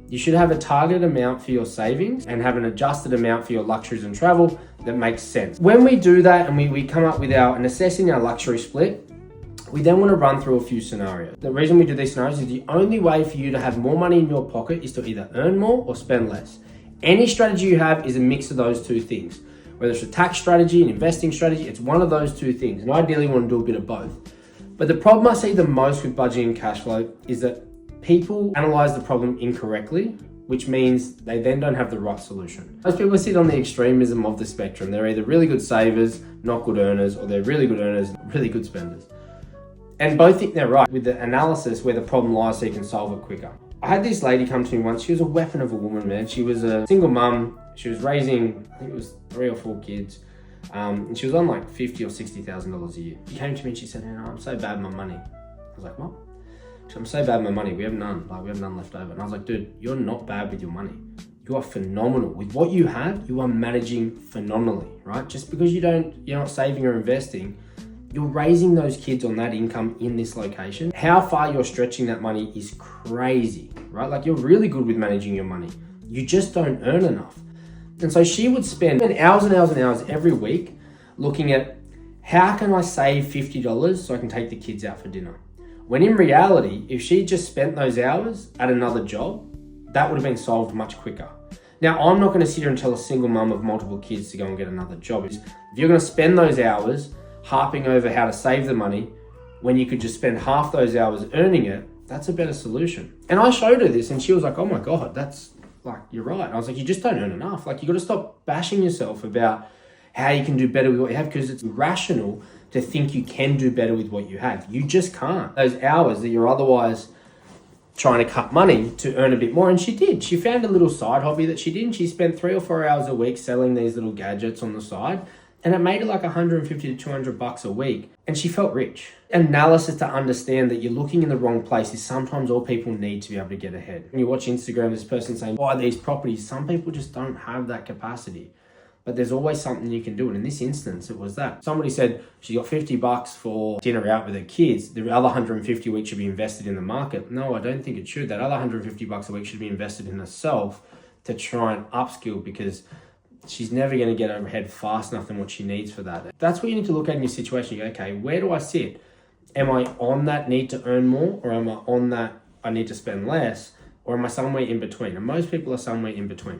You should have a targeted amount for your savings and have an adjusted amount for your luxuries and travel that makes sense. When we do that and we come up with and assessing our luxury split, we then want to run through a few scenarios. The reason we do these scenarios is the only way for you to have more money in your pocket is to either earn more or spend less. Any strategy you have is a mix of those two things. Whether it's a tax strategy, an investing strategy, it's one of those two things. And ideally you want to do a bit of both. But the problem I see the most with budgeting and cash flow is that people analyze the problem incorrectly, which means they then don't have the right solution. Most people sit on the extremism of the spectrum. They're either really good savers, not good earners, or they're really good earners, really good spenders. And both think they're right with the analysis where the problem lies so you can solve it quicker. I had this lady come to me once. She was a weapon of a woman, man. She was a single mum. She was raising, I think it was 3 or 4 kids. And she was on like $50,000 or $60,000 a year. She came to me and she said, I'm so bad with my money. I was like, what? She said, I'm so bad with my money. We have none. We have none left over. And I was like, dude, you're not bad with your money. You are phenomenal. With what you have, you are managing phenomenally, right? Just because you're not saving or investing, you're raising those kids on that income in this location. How far you're stretching that money is crazy, right? Like, you're really good with managing your money. You just don't earn enough. And so she would spend hours and hours and hours every week looking at how can I save $50 so I can take the kids out for dinner? When in reality, if she just spent those hours at another job, that would have been solved much quicker. Now, I'm not going to sit here and tell a single mum of multiple kids to go and get another job. If you're going to spend those hours harping over how to save the money when you could just spend half those hours earning it, that's a better solution. And I showed her this and she was like, oh my God, that's like, you're right. I was like, you just don't earn enough. Like, you got to stop bashing yourself about how you can do better with what you have, because it's irrational to think you can do better with what you have. You just can't. Those hours that you're otherwise trying to cut money to earn a bit more. And she did. She found a little side hobby that she did. And she spent 3 or 4 hours a week selling these little gadgets on the side. And it made her like $150 to $200 a week. And she felt rich. Analysis to understand that you're looking in the wrong place is sometimes all people need to be able to get ahead. When you watch Instagram, this person saying, buy these properties. Some people just don't have that capacity. But there's always something you can do. And in this instance, it was that. Somebody said she got $50 for dinner out with her kids. The other 150 a week should be invested in the market. No, I don't think it should. That other $150 a week should be invested in herself to try and upskill, because she's never going to get ahead fast enough than what she needs for that. That's what you need to look at in your situation. You go, okay, where do I sit? Am I on that need to earn more, or am I on that I need to spend less, or am I somewhere in between? And most people are somewhere in between.